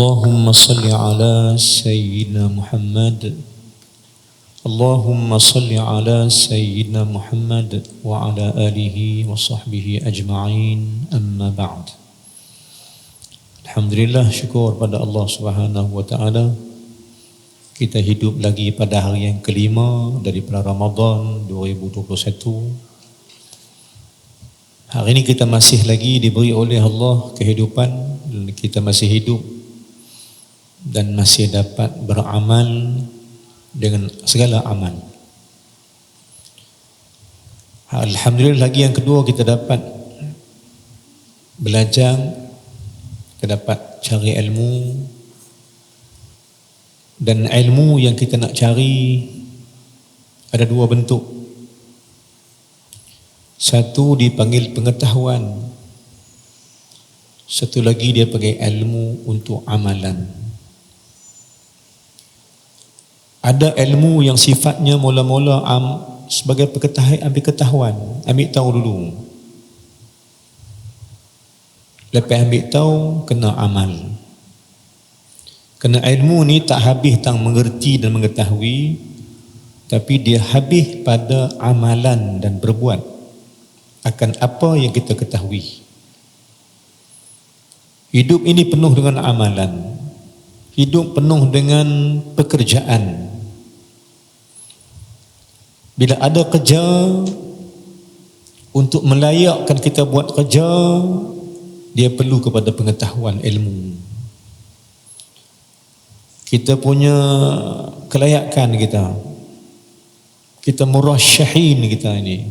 اللهم صل على سيدنا محمد اللهم صل على سيدنا محمد وعلى آله وصحبه أجمعين أما بعد. Alhamdulillah, syukur pada Allah Subhanahu wa taala. Kita hidup lagi pada hari yang kelima daripada Ramadan 2021. Hari ini kita masih lagi diberi oleh Allah kehidupan, kita masih hidup dan masih dapat beramal dengan segala amal. Alhamdulillah, lagi yang kedua kita dapat belajar, kita dapat cari ilmu, dan ilmu yang kita nak cari ada dua bentuk. Satu dipanggil pengetahuan, satu lagi dia panggil ilmu untuk amalan. Ada ilmu yang sifatnya mula-mula sebagai pengetahuan, ambil tahu dulu. Lepas ambil tahu, kena amal. Kena ilmu ni tak habis tentang mengerti dan mengetahui, tapi dia habis pada amalan dan berbuat akan apa yang kita ketahui. Hidup ini penuh dengan amalan. Hidup penuh dengan pekerjaan. Bila ada kerja, untuk melayakkan kita buat kerja, dia perlu kepada pengetahuan, ilmu. Kita punya kelayakan kita murasyahin kita ini,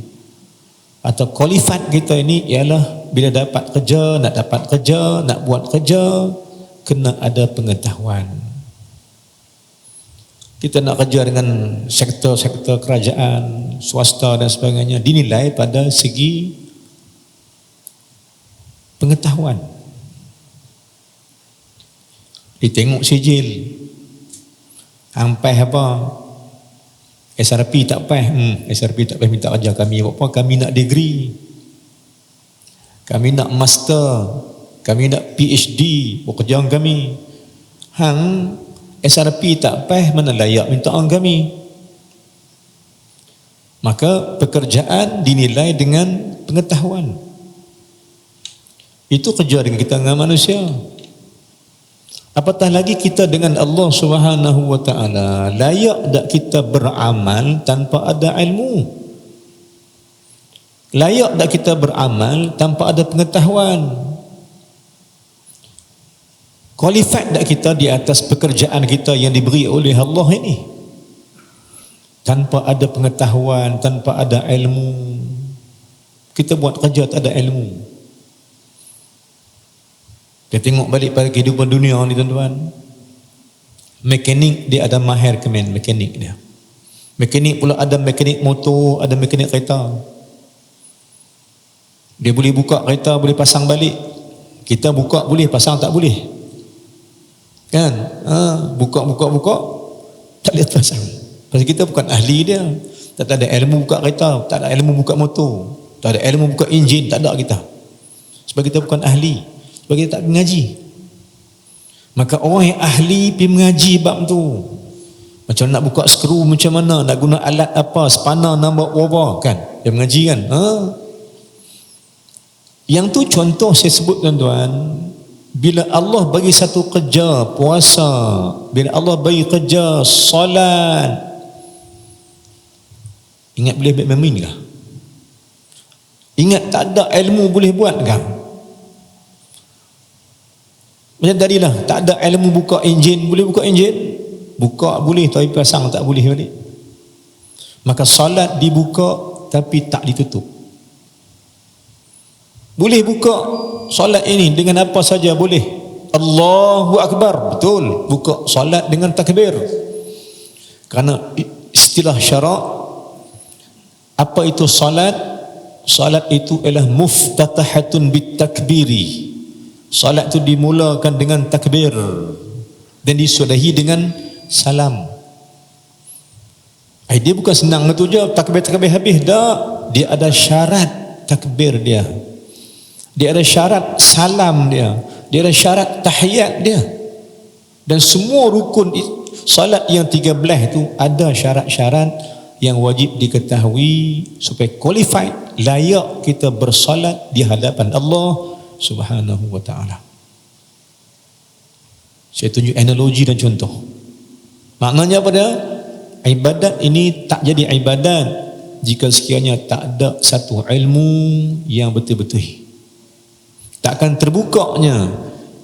atau qualified kita ini ialah bila dapat kerja, nak buat kerja, kena ada pengetahuan. Kita nak kerja dengan sektor-sektor kerajaan, swasta dan sebagainya, dinilai pada segi pengetahuan. Ditengok sijil, ampai apa, SRP tak pas, SRP tak pas minta kerja kami. Apa? Kami nak degree, kami nak master, kami nak PhD, pekerjaan kami. Hang SRP tak pas, mana layak minta orang kami. Maka pekerjaan dinilai dengan pengetahuan. Itu kerja dengan kita dengan manusia. Apatah lagi kita dengan Allah Subhanahu wa taala. Layak tak kita beramal tanpa ada ilmu? Layak tak kita beramal tanpa ada pengetahuan? Qualified tak kita di atas pekerjaan kita yang diberi oleh Allah ini? Tanpa ada pengetahuan, tanpa ada ilmu, kita buat kerja tak ada ilmu. Kita tengok balik pada kehidupan dunia ni tuan-tuan. Mekanik dia ada mahir mekanik dia. Mekanik pula ada mekanik motor, ada mekanik kereta. Dia boleh buka kereta, boleh pasang balik. Kita buka boleh, pasang tak boleh. Kan? Buka tak boleh pasang. Pasal kita bukan ahli dia. Tak ada ilmu buka kereta, tak ada ilmu buka motor, tak ada ilmu buka enjin, tak ada kita. Sebab kita bukan ahli, sebab kita tak mengaji. Maka orang yang ahli pergi mengaji bab tu. Macam nak buka skru macam mana, nak guna alat apa, spana, nombor berapa, kan? Dia mengaji kan? Yang tu contoh saya sebut tuan-tuan. Bila Allah bagi satu kerja puasa, bila Allah bagi kerja solat, ingat boleh buat memin kah? Ingat tak ada ilmu boleh buat kah? Macam tadilah, tak ada ilmu buka enjin, boleh buka enjin? Buka boleh, tapi pasang tak boleh balik. Maka solat dibuka tapi tak ditutup. Boleh buka solat ini dengan apa saja boleh. Allahu Akbar, betul. Buka solat dengan takbir. Kerana istilah syarak, apa itu solat? Solat itu ialah muftatahatun bitakbiri. Solat itu dimulakan dengan takbir dan disudahi dengan salam. Dia bukan senang itu je, takbir-takbir habis. Tak. Dia ada syarat takbir dia. Dia ada syarat salam dia. Dia ada syarat tahiyat dia. Dan semua rukun solat yang 13 itu ada syarat-syarat yang wajib diketahui supaya qualified, layak kita bersolat di hadapan Allah Subhanahu wa taala. Saya tunjuk analogi dan contoh. Maknanya apa dia? Ibadat ini tak jadi ibadat jika sekiranya tak ada satu ilmu yang betul-betul. Takkan terbukanya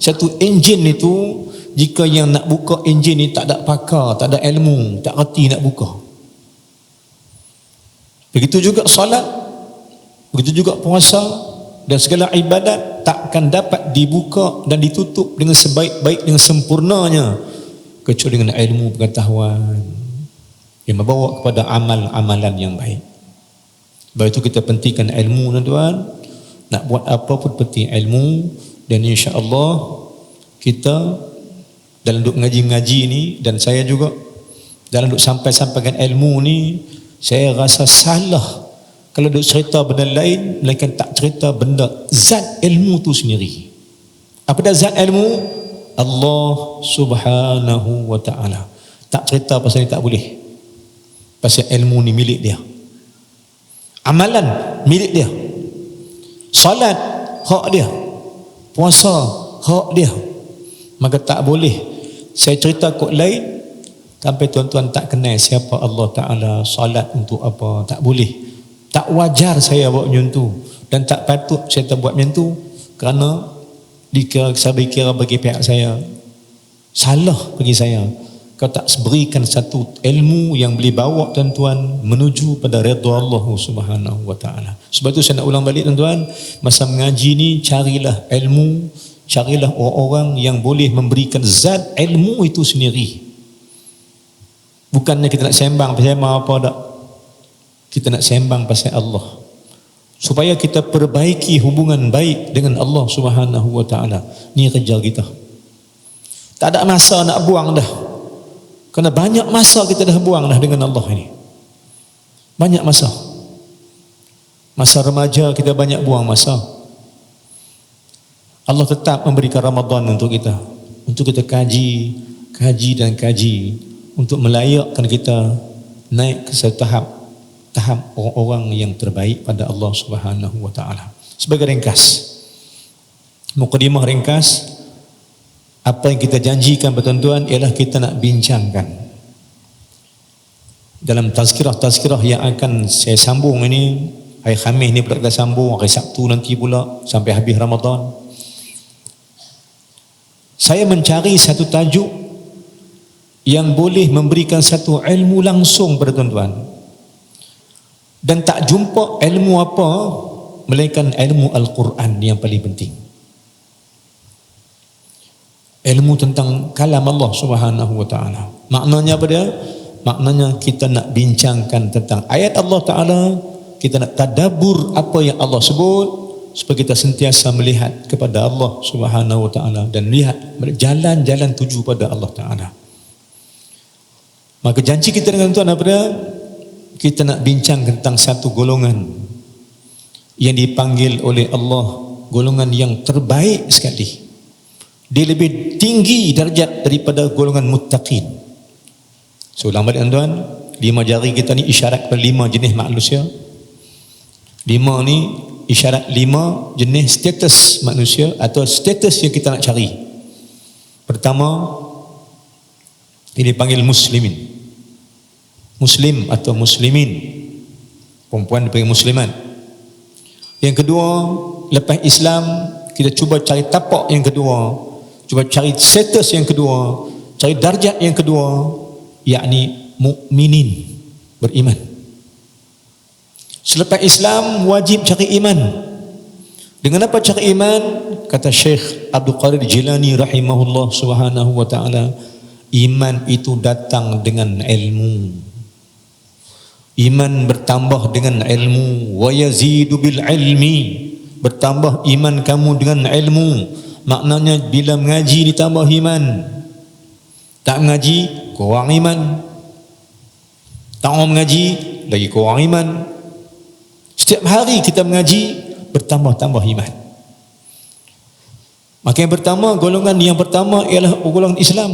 satu enjin itu jika yang nak buka enjin ni tak ada pakar, tak ada ilmu, tak reti nak buka. Begitu juga solat, begitu juga puasa dan segala ibadat takkan dapat dibuka dan ditutup dengan sebaik-baik, dengan sempurnanya kecuali dengan ilmu pengetahuan yang membawa kepada amal-amalan yang baik. Sebab itu kita pentingkan ilmu, tuan-tuan. Nak buat apa pun penting ilmu, dan insya-Allah kita dalam duk ngaji-ngaji ni, dan saya juga dalam duk sampai-sampaikan ilmu ni, saya rasa salah kalau duk cerita benda lain melainkan tak cerita benda zat ilmu tu sendiri. Apa dah zat ilmu? Allah Subhanahu wa taala. Tak cerita pasal ni tak boleh. Pasal ilmu ni milik dia. Amalan milik dia. Salat hak dia. Puasa hak dia. Maka tak boleh saya cerita kod lain sampai tuan-tuan tak kenal siapa Allah Ta'ala, salat untuk apa. Tak boleh. Tak wajar saya buat macam tu, dan tak patut saya tak buat macam tu, kerana saya kira bagi pihak saya salah bagi saya kalau tak berikan satu ilmu yang boleh bawa tuan-tuan menuju pada redha Allah Subhanahu wa taala. Sebab itu saya nak ulang balik, tuan-tuan, masa mengaji ni carilah ilmu, carilah orang-orang yang boleh memberikan zat ilmu itu sendiri. Bukannya kita nak sembang pasal apa tak. Kita nak sembang pasal Allah, supaya kita perbaiki hubungan baik dengan Allah Subhanahu wa taala. Ni kerja kita. Tak ada masa nak buang dah. Kerana banyak masa kita dah buang dah dengan Allah ini. Banyak masa. Masa remaja kita banyak buang masa. Allah tetap memberikan Ramadan untuk kita. Untuk kita kaji dan kaji. Untuk melayakkan kita naik ke satu tahap orang-orang yang terbaik pada Allah Subhanahu wa taala. Sebagai ringkas, mukadimah ringkas, apa yang kita janjikan tuan-tuan ialah kita nak bincangkan dalam tazkirah yang akan saya sambung ini. Hari Khamis ni pula kita sambung, hari Sabtu nanti pula sampai habis Ramadan. Saya mencari satu tajuk yang boleh memberikan satu ilmu langsung pada tuan-tuan, dan tak jumpa ilmu apa melainkan ilmu Al-Quran yang paling penting. Ilmu tentang kalam Allah Subhanahu wa taala. Maknanya apa dia? Maknanya kita nak bincangkan tentang ayat Allah Taala, kita nak tadabbur apa yang Allah sebut, supaya kita sentiasa melihat kepada Allah Subhanahu wa taala dan lihat jalan-jalan tuju pada Allah Taala. Maka janji kita dengan Tuhan apa dia? Kita nak bincang tentang satu golongan yang dipanggil oleh Allah golongan yang terbaik sekali. Dia lebih tinggi darjat daripada golongan muttaqin. So, ulang balik tuan-tuan, 5 jari kita ni isyarat kepada 5 jenis manusia. 5 ni isyarat 5 jenis status manusia atau status yang kita nak cari. Pertama, ini dipanggil muslimin. Muslim atau muslimin. Perempuan dipanggil muslimat. Yang kedua, lepas Islam, kita cuba cari tapak yang kedua. Cuba cari status yang kedua, cari darjat yang kedua, yakni mukminin, beriman. Selepas Islam wajib cari iman. Dengan apa cari iman? Kata Syekh Abdul Qadir Jilani rahimahullah subhanahu wa ta'ala, iman itu datang dengan ilmu. Iman bertambah dengan ilmu. Wa yazidu bil ilmi. Bertambah iman kamu dengan ilmu. Maknanya bila mengaji ditambah iman. Tak mengaji kurang iman. Tak mau mengaji lagi kurang iman. Setiap hari kita mengaji bertambah-tambah iman. Maka yang pertama, golongan yang pertama ialah golongan Islam.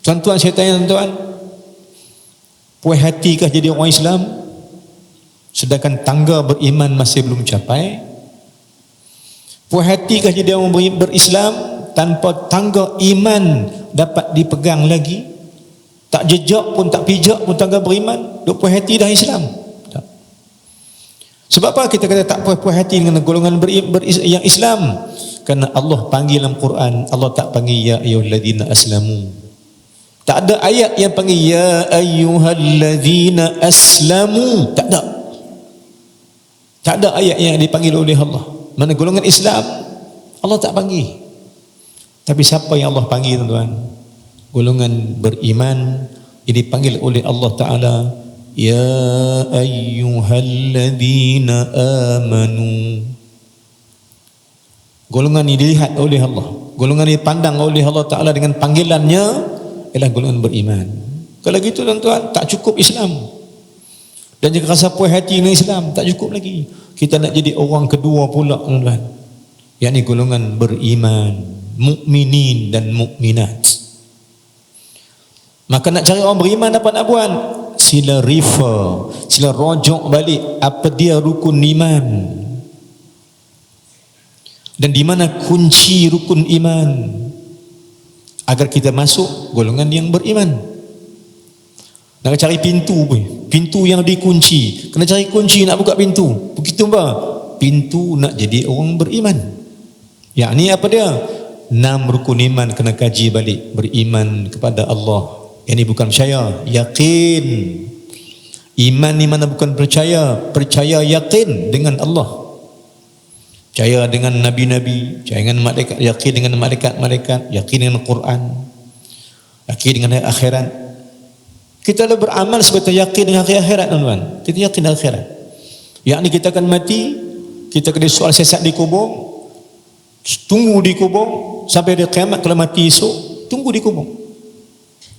Tuan-tuan saya tanya tuan-tuan, puas hatikah jadi orang Islam sedangkan tangga beriman masih belum capai? Puas hatikah jadi orang berislam tanpa tangga iman dapat dipegang lagi? Tak jejak pun, tak pijak pun tangga beriman, duk puas hati dah Islam? Tak. Sebab apa kita kata tak puas hati dengan golongan yang Islam? Kerana Allah panggil dalam Quran, Allah tak panggil ya ayyuhalladzina aslamu. Tak ada ayat yang panggil ya ayyuhalladzina aslamu, tak ada. Tak ada ayat yang dipanggil oleh Allah. Mana golongan Islam Allah tak panggil. Tapi siapa yang Allah panggil tuan-tuan? Golongan beriman yang dipanggil oleh Allah Ta'ala, ya ayyuhalladzina amanu. Golongan ini dilihat oleh Allah, golongan ini dipandang oleh Allah Ta'ala dengan panggilannya ialah golongan beriman. Kalau gitu tuan-tuan, tak cukup Islam. Dan jika rasa puas hati dengan Islam, tak cukup lagi. Kita nak jadi orang kedua pula tuan-tuan, yakni golongan beriman, mukminin dan mukminat. Maka nak cari orang beriman apa nak buat? Sila refer, sila rujuk balik apa dia rukun iman dan di mana kunci rukun iman agar kita masuk golongan yang beriman. Nak cari pintu pun, pintu yang dikunci, kena cari kunci nak buka pintu. Begitu apa? Pintu nak jadi orang beriman. Yakni apa dia? 6 rukun iman kena kaji balik. Beriman kepada Allah, ini bukan percaya, yakin. Iman ni mana bukan percaya, percaya yakin dengan Allah. Percaya dengan nabi-nabi, percaya dengan malaikat, yakin dengan malaikat-malaikat, yakin dengan Quran, yakin dengan akhirat. Kita dah beramal sebagai yakin dengan akhirat tuan-tuan. Kita yakin dengan akhirat. Yakni kita akan mati, kita kena soal sesat di kubur, tunggu di kubur sampai hari kiamat. Kalau mati esok, tunggu di kubur.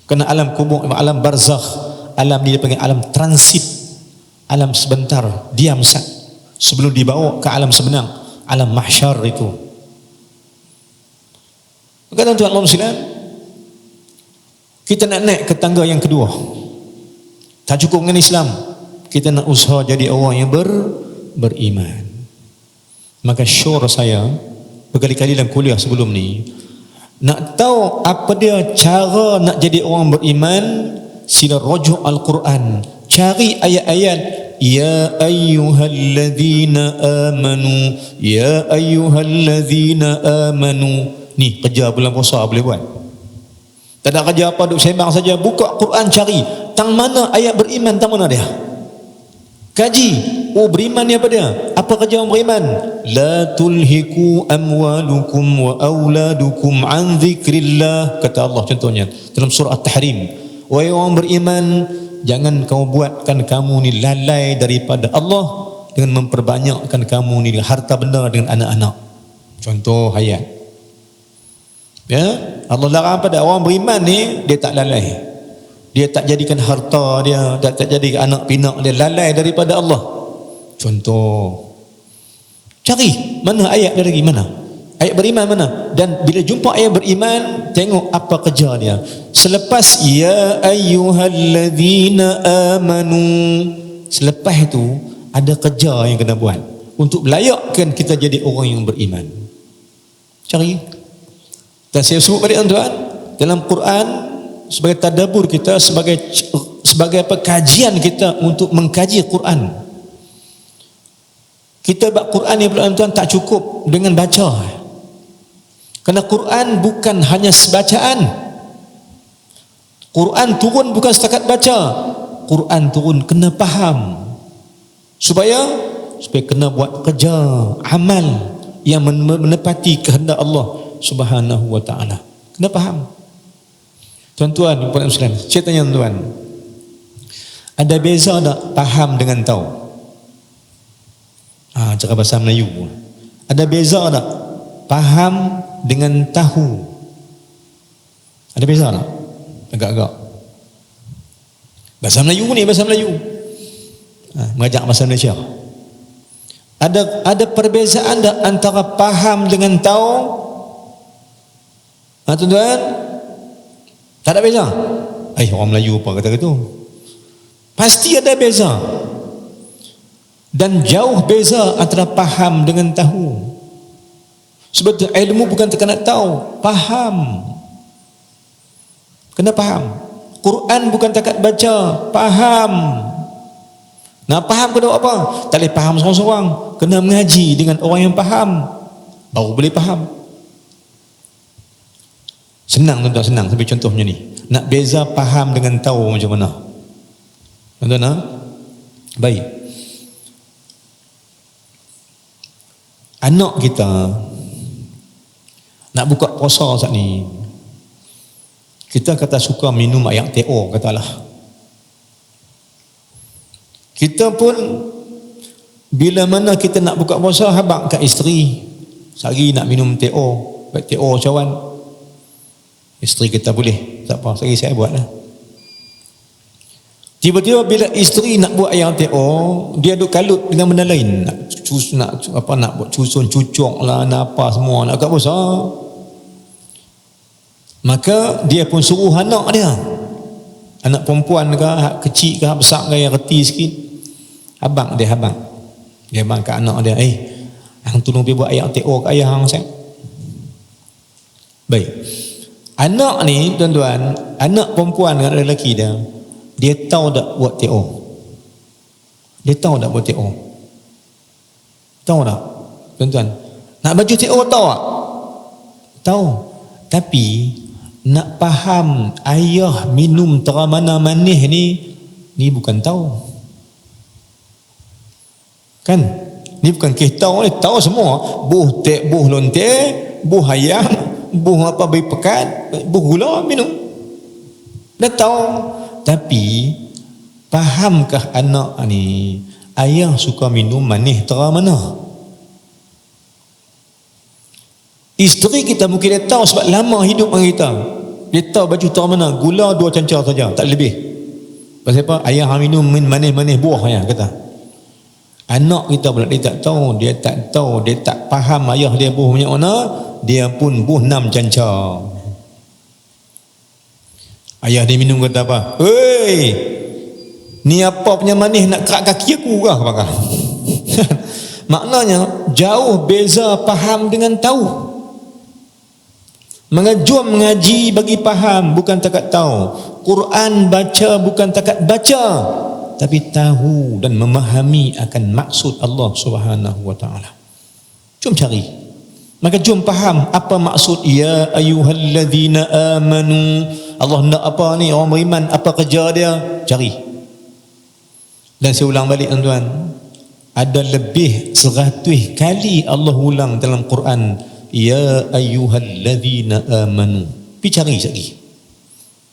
Kerana alam kubur, alam barzakh, alam ni dia panggil alam transit, alam sebentar, diam sat sebelum dibawa ke alam sebenar, alam mahsyar itu. Maka tuan-tuan Allah sekalian, kita nak naik ke tangga yang kedua. Tak cukup dengan Islam, kita nak usaha jadi orang yang beriman. Maka syur saya berkali-kali dalam kuliah sebelum ni, nak tahu apa dia cara nak jadi orang beriman, sila rujuk Al-Quran, cari ayat-ayat ya ayyuhalladzina amanu, ya ayyuhalladzina amanu. Ni kerja bulan puasa boleh buat. Tak ada kerja apa, duk sembang saja. Buka Quran, cari tang mana ayat beriman, tang mana dia, kaji. Oh, beriman ni apa dia? Apa kerja orang beriman? La tulhiku amwalukum wa auladukum an dzikrillah, kata Allah contohnya dalam surah At-Tahrim. Wahai orang beriman, jangan kamu buatkan kamu ni lalai daripada Allah dengan memperbanyakkan kamu ni harta benda dengan anak-anak. Contoh ayat. Ya, Allah larang pada orang beriman ni, dia tak lalai. Dia tak jadikan harta dia, tak jadikan anak pinak dia lalai daripada Allah. Contoh, cari mana ayat dia lagi, mana ayat beriman mana. Dan bila jumpa ayat beriman, tengok apa kerja dia. Selepas ya ayyuhalladzina amanu, selepas itu ada kerja yang kena buat untuk melayakkan kita jadi orang yang beriman. Cari. Dan saya sebut balik tuan-tuan, dalam Quran sebagai tadabbur kita, sebagai kajian kita untuk mengkaji Quran. Kita buat Quran ni tuan-tuan tak cukup dengan baca. Kerana Quran bukan hanya sebacaan. Quran turun bukan setakat baca. Quran turun kena faham. Supaya kena buat kerja, amal yang menepati kehendak Allah Subhanahu wa ta'ala. Kena faham. Tuan-tuan, puan Muslim, saya tanya tuan, ada beza tak faham dengan tahu? Cakap bahasa Melayu. Ada beza tak faham dengan tahu? Ada beza tak? Agak-agak. Bahasa Melayu ni, bahasa Melayu. Mengajak bahasa Malaysia. Ada perbezaan tak antara faham dengan tahu? Tuan-tuan, Tak ada beza. Orang Melayu apa kata gitu? Pasti ada beza. Dan jauh beza antara faham dengan tahu. Sebab tu ilmu bukan kena tahu, faham. Kena faham. Quran bukan takat baca, faham. Nak faham kena buat apa? Tak boleh faham seorang-seorang. Kena mengaji dengan orang yang faham, baru boleh faham. Senang tuan-tuan, senang. Sampai contohnya ni. Nak beza faham dengan tahu macam mana? Tuan-tuan, baik. Anak kita nak buka puasa saat ni, kita kata suka minum air teh-o, katalah. Kita pun bila mana kita nak buka puasa, habaq kat isteri, sehari nak minum teh-o, baik teh-o cawan. Isteri kita boleh, tak apa, sehari saya buat lah. Tiba-tiba bila isteri nak buat air teh-o, dia duk kalut dengan benda lain, nak buat susun cucuk lah, nak apa semua, nak buka puasa. Maka dia pun suruh anak dia, anak perempuan ke, kecil ke, besar ke, yang reti sikit, abang dia kat anak dia, hang tolong pergi buat air teh-o kat ayah hang saya. Baik, anak ni tuan-tuan, anak perempuan dengan lelaki dia tahu tak buat teh-o? Dia tahu tak buat teh-o? Tahu tak tuan-tuan? Nak baju teh-o tahu tak? Tahu. Tapi nak faham ayah minum teramana manis ni bukan tahu. Kan? Ni bukan kita tahu ni, tahu semua. Buh teh, buh lonte, buh ayam, buh apa bayi pekat, buh gula minum. Dah tahu. Tapi fahamkah anak ni ayah suka minum manis teramana? Isteri kita mungkin dia tahu sebab lama hidup dengan kita. Dia tahu baju teramana, gula 2 cancur saja, tak lebih. Pasal apa? Ayah minum manis-manis buah ya, kata. Anak kita pula dia tak tahu, dia tak faham ayah dia buh banyak mana, dia pun buh 6 cancur. Ayah dia minum kata apa? Hei, ni apa punya manis nak kerak kaki aku kah? Apakah? Maknanya jauh beza faham dengan tahu. Jom mengaji bagi faham, bukan takat tahu. Quran baca bukan takat baca, tapi tahu dan memahami akan maksud Allah Subhanahu wa taala. Jom cari. Maka jom faham apa maksud ya ayyuhalladzina amanu. Allah nak apa ni orang beriman, apa kerja dia? Cari. Dan saya ulang balik tuan-tuan, ada lebih 100 kali Allah ulang dalam Quran ya ayyuhalladzina amanu. Pergi cari lagi.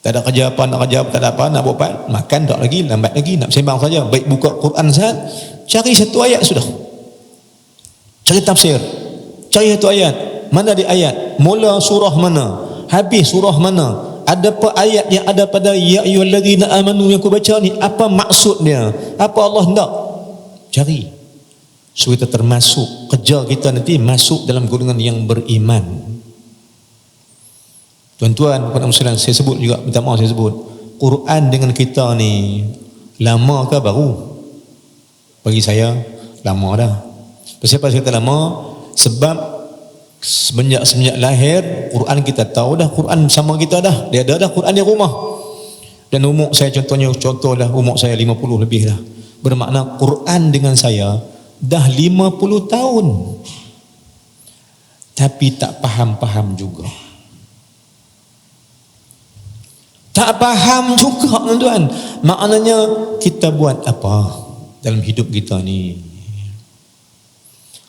Tak ada kerja apa, nak kerja apa, tak ada apa, nak buat apa, makan tak lagi, lambat lagi, nak sembang saja. Baik buka Quran sahaja, cari satu ayat sudah. Cari tafsir. Cari satu ayat. Mana di ayat? Mula surah mana? Habis surah mana? Ada apa ayat yang ada pada ya ayyuhalladzina amanu yang aku baca ni? Apa maksud dia? Apa Allah nak? Cari. So kita termasuk, kerja kita nanti masuk dalam golongan yang beriman. Tuan-tuan, puan muslimin, saya sebut juga, minta maaf saya sebut, Quran dengan kita ni lama ke baru? Bagi saya lama dah. Kenapa saya kata lama? Sebab semenjak lahir Quran kita tahu dah, Quran sama kita dah, dia ada dah Quran di rumah. Dan umur saya contoh dah, umur saya 50 lebih dah, bermakna Quran dengan saya dah 50 tahun, tapi tak faham juga. Tak faham juga tuan-tuan. Maknanya kita buat apa dalam hidup kita ni?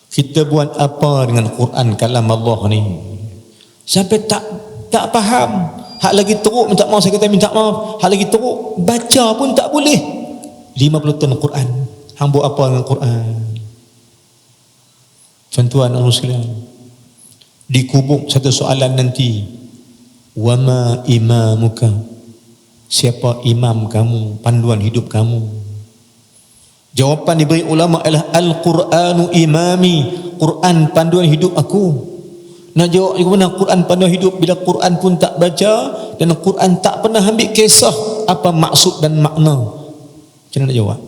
Kita buat apa dengan Quran kalam Allah ni? Sampai tak faham. Hak lagi teruk minta maaf, saya kata minta maaf. Hak lagi teruk baca pun tak boleh. 50 tahun Quran. Hang buat apa dengan Quran? Tuan-tuan dan sekalian, dikubur satu soalan nanti. Wama imamuka? Siapa imam kamu, panduan hidup kamu? Jawapan diberi ulama adalah Al-Quranu imami. Quran panduan hidup aku. Nak jawab juga mana Quran pernah hidup bila Quran pun tak baca, dan Quran tak pernah ambil kisah apa maksud dan makna. Macam mana nak jawab?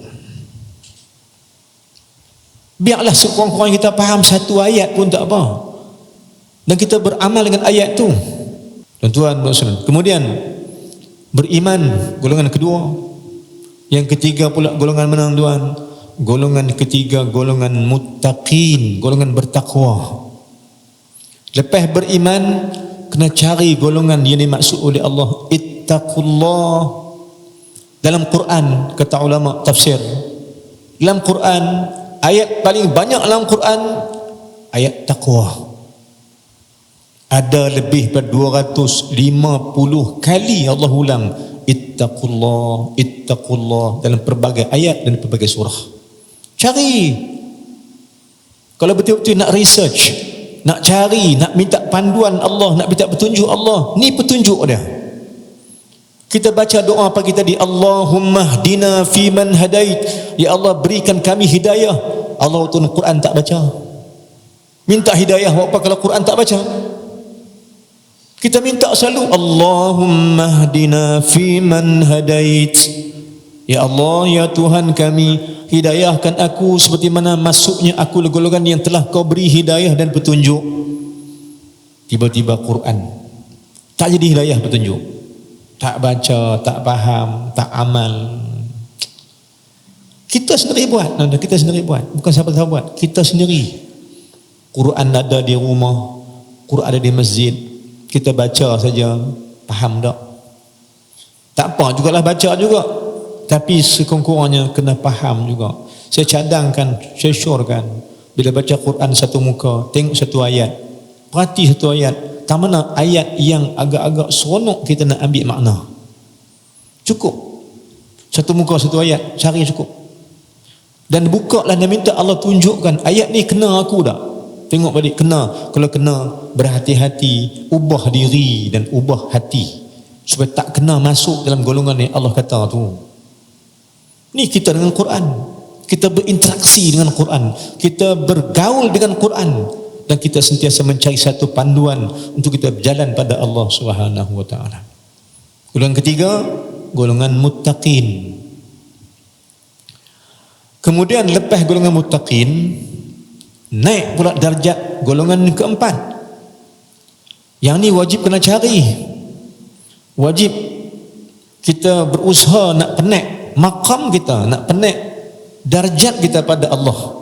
Biarlah sekurang-kurangnya kita faham satu ayat pun tak apa, dan kita beramal dengan ayat tu. Tuan-tuan, kemudian beriman, golongan kedua. Yang ketiga pula golongan mana tuan? Golongan ketiga golongan muttaqin, golongan bertakwa. Lepas beriman, kena cari golongan yang dimaksud oleh Allah, ittaqullah. Dalam Quran, kata ulama tafsir, dalam Quran ayat paling banyak dalam Quran ayat takwa. Ada lebih daripada 250 kali Allah ulang ittaqullah, ittaqullah dalam pelbagai ayat dan pelbagai surah. Cari. Kalau betul-betul nak research, nak cari, nak minta panduan Allah, nak minta petunjuk Allah, ni petunjuk dia. Kita baca doa pagi tadi, Allahumma hdina fi man hadait, ya Allah berikan kami hidayah. Allah tu Quran tak baca, minta hidayah apa kalau Quran tak baca? Kita minta selalu Allahumma hdina fi man hadait, ya Allah ya Tuhan kami, hidayahkan aku seperti mana masuknya aku golongan yang telah kau beri hidayah dan petunjuk. Tiba-tiba Quran tak jadi hidayah petunjuk, tak baca, tak faham, tak amal. Kita sendiri buat, kita sendiri buat, bukan siapa-siapa buat, kita sendiri. Quran ada di rumah, Quran ada di masjid, kita baca saja, faham tak? Tak apa jugalah baca juga, tapi sekurang-kurangnya kena faham juga. Saya cadangkan, saya syorkan, bila baca Quran satu muka, tengok satu ayat, perhati satu ayat, tak mana ayat yang agak-agak seronok kita nak ambil makna. Cukup satu muka satu ayat, cari cukup. Dan buka lah dan minta Allah tunjukkan ayat ni kena aku tak? Tengok balik, kena. Kalau kena, berhati-hati, ubah diri dan ubah hati supaya tak kena masuk dalam golongan yang Allah kata tu. Ni kita dengan Quran, kita berinteraksi dengan Quran, kita bergaul dengan Quran, dan kita sentiasa mencari satu panduan untuk kita berjalan pada Allah Subhanahu wa taala. Golongan ketiga, golongan muttaqin. Kemudian lepas golongan muttaqin, naik pula darjat golongan keempat. Yang ni wajib kena cari, wajib kita berusaha nak penaik maqam kita, nak penaik darjat kita pada Allah.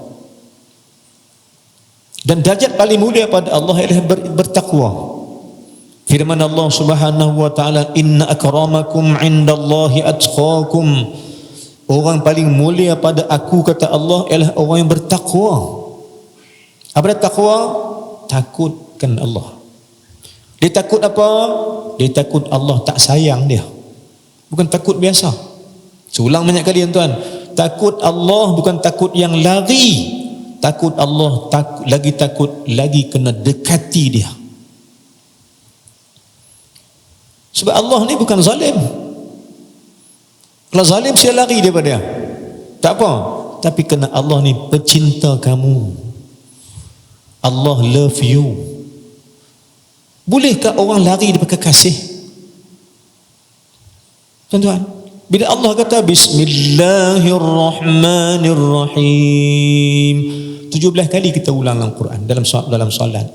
Dan darjat paling mulia pada Allah ialah bertakwa. Firman Allah Subhanahu wa taala, inna akramakum indallahi atqakum. Orang paling mulia pada aku, kata Allah, ialah orang yang bertakwa. Apa dia takwa? Takutkan Allah. Dia takut apa? Dia takut Allah tak sayang dia. Bukan takut biasa. Seulang banyak kali tuan. Takut Allah bukan takut yang lari. Takut Allah, takut lagi kena dekati dia. Sebab Allah ni bukan zalim. Kalau zalim saya lari daripada dia, tak apa. Tapi kena Allah ni pecinta kamu, Allah love you. Bolehkah orang lari daripada kasih? Tuan-tuan, bila Allah kata Bismillahirrahmanirrahim 17 kali kita ulang dalam Quran, dalam solat.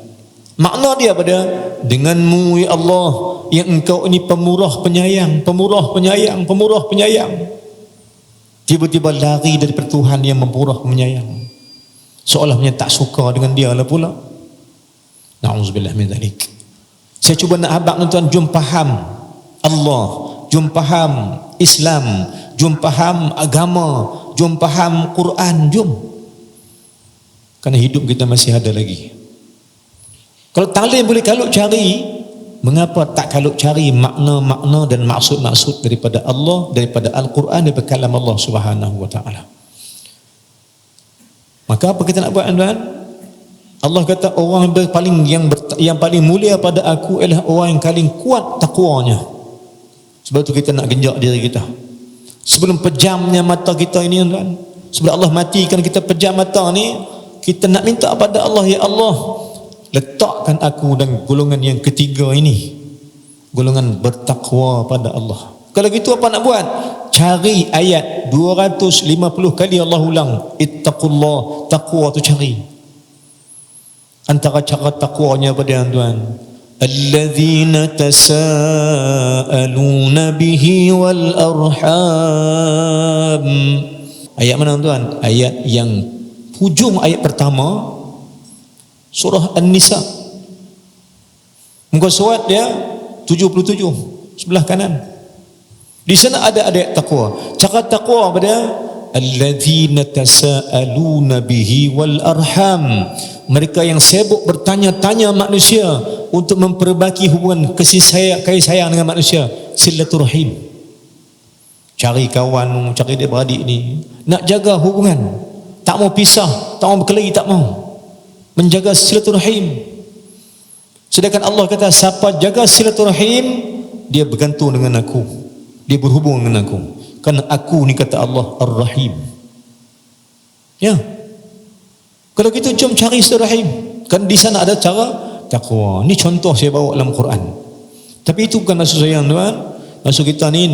Makna dia pada denganmu ya Allah yang engkau ini pemurah penyayang, pemurah penyayang, pemurah penyayang. Tiba-tiba lari daripada Tuhan yang memurah penyayang, seolah-olah tak suka dengan dia lah pula. Na'udzubillah min dzalik. Saya cuba nak habaq tuan-tuan, jom faham Allah, jom faham Islam, jom faham agama, jom faham Quran, jom. Kerana hidup kita masih ada lagi. Kalau talib boleh kalau cari, mengapa tak kalau cari makna-makna dan maksud-maksud daripada Allah, daripada Al-Quran, daripada kalam Allah Subhanahu wa taala. Maka apa kita nak buat tuan? Allah kata orang yang paling mulia pada aku ialah orang yang paling kuat takwanya. Sebab tu kita nak genjak diri kita. Sebelum pejamnya mata kita ini tuan, sebelum Allah matikan kita pejam mata ni, kita nak minta pada Allah, ya Allah, letakkan aku dan golongan yang ketiga ini, golongan bertakwa pada Allah. Kalau gitu apa nak buat? Cari ayat 250 kali Allah ulang ittaqullah, takwa tu cari. Antara cara takwanya pada tuan, alladzina tasaaluna bihi wal arham. Ayat mana tuan? Ayat yang hujung ayat pertama surah An-Nisa. Muka surat dia 77 sebelah kanan. Di sana ada ayat takwa. Cara takwa pada alladzina tasaaluna bihi wal arham. Mereka yang sibuk bertanya-tanya manusia untuk memperbaiki hubungan kasih sayang dengan manusia, silaturahim. Cari kawan, cari dia beradik ni, nak jaga hubungan, tak mau pisah, tak mau berkelahi, tak mau, menjaga silaturahim. Sedangkan Allah kata siapa jaga silaturahim, dia bergantung dengan aku, dia berhubung dengan aku, kerana aku ni kata Allah Ar-Rahim. Ya, kalau gitu jom cari silaturahim, kan di sana ada cara takwa. Ni contoh saya bawa dalam Quran, tapi itu bukan maksud saya tuan. Maksud kita ni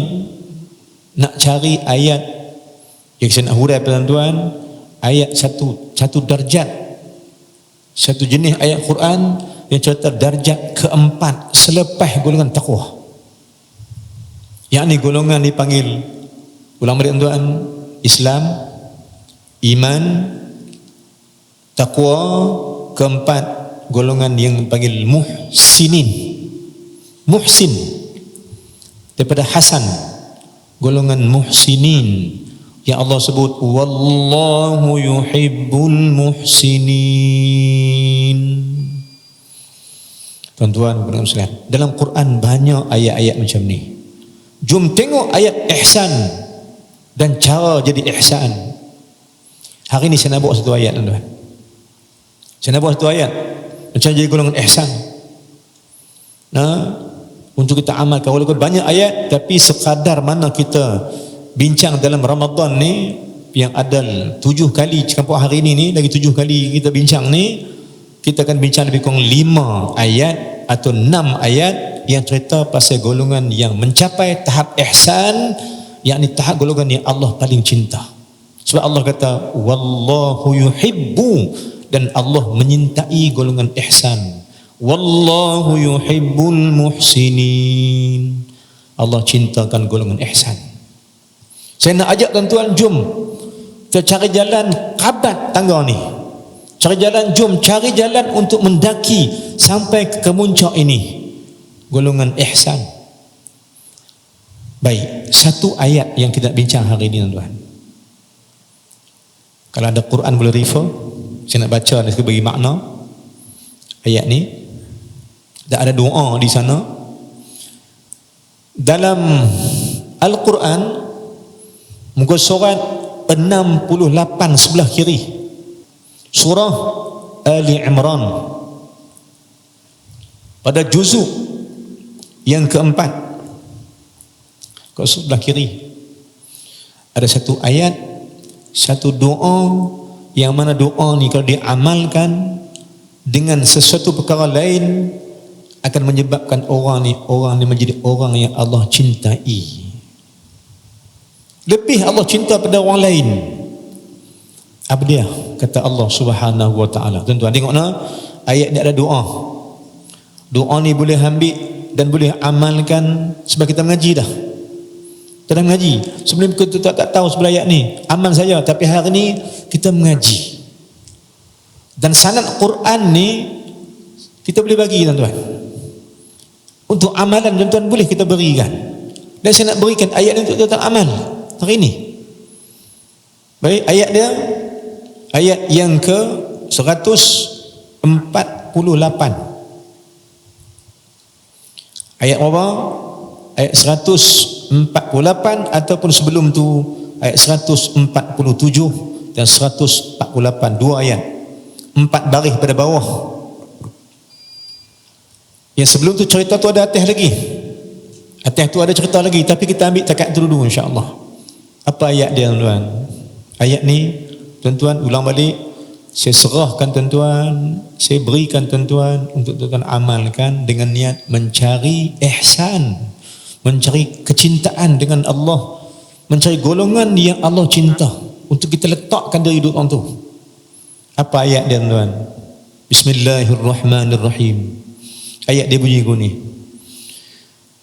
nak cari ayat yang saya nak hurai pada tuan, ayat satu darjat, satu jenis ayat Quran yang cerita darjat keempat selepas golongan takwa. Yang ni golongan dipanggil ulama dia tuan, Islam, iman, takwa. Keempat golongan yang dipanggil muhsinin, muhsin daripada hasan, golongan muhsinin yang Allah sebut wallahu yuhibbul muhsinin. Tuan-tuan dan sekalian, dalam Quran banyak ayat-ayat macam ni. Jom tengok ayat ihsan dan cara jadi ihsan. Hari ni saya nak bawa satu ayat tuan-tuan. Saya nak bawa satu ayat macam jadi golongan ihsan. Nah, untuk kita amalkan, walaupun banyak ayat, tapi sekadar mana kita bincang dalam Ramadan ni, yang ada 7 kali campur hari ni lagi 7 kali kita bincang ni, kita akan bincang lebih kurang 5 ayat atau 6 ayat yang cerita pasal golongan yang mencapai tahap ihsan, yakni tahap golongan yang Allah paling cinta. Sebab Allah kata wallahu yuhibbu, dan Allah menyintai golongan ihsan. Wallahu yuhibbul muhsinin. Allah cintakan golongan ihsan. Saya nak ajak tuan-tuan, jom kita cari jalan kabat tangga ni. Cari jalan, jom cari jalan untuk mendaki sampai ke kemuncak ini, golongan ihsan. Baik, satu ayat yang kita bincang hari ini tuan-tuan. Kalau ada Quran boleh refer, saya nak baca dan bagi makna ayat ni. Dan ada doa di sana. Dalam Al-Quran, muka surat 68 sebelah kiri, surah Ali Imran, pada juzuk yang keempat, kat sebelah kiri ada satu ayat, satu doa, yang mana doa ni kalau diamalkan dengan sesuatu perkara lain akan menyebabkan orang ni menjadi orang yang Allah cintai. Lebih Allah cinta pada orang lain. Apa dia? Kata Allah Subhanahu wa taala. Tuan-tuan tengok ayat ni ada doa. Doa ni boleh ambil dan boleh amalkan sebab kita mengaji dah. Kita dah mengaji. Sebelum kita tak tahu sebelah ayat ni, amal saja, tapi hari ni kita mengaji. Dan sanad Quran ni kita boleh bagi tuan-tuan. Untuk amalan tuan-tuan boleh kita berikan. Dan saya nak berikan ayat ni untuk tuan-tuan amal hari ni. Baik, ayat dia ayat yang ke 148. Ayat apa? Ayat 148 ataupun sebelum tu ayat 147 dan 148, 2 ayat, 4 baris pada bawah. Yang sebelum tu cerita tu ada atas lagi. Atas tu ada cerita lagi, tapi kita ambil takat tu dulu insya-Allah. Apa ayat dia tuan-tuan? Ayat ni tuan-tuan ulang balik, saya serahkan tuan-tuan, saya berikan tuan-tuan untuk tuan-tuan amalkan dengan niat mencari ihsan, mencari kecintaan dengan Allah, mencari golongan yang Allah cinta, untuk kita letakkan diri duduk orang tu. Apa ayat dia tuan-tuan? Bismillahirrahmanirrahim. Ayat dia bunyi gini.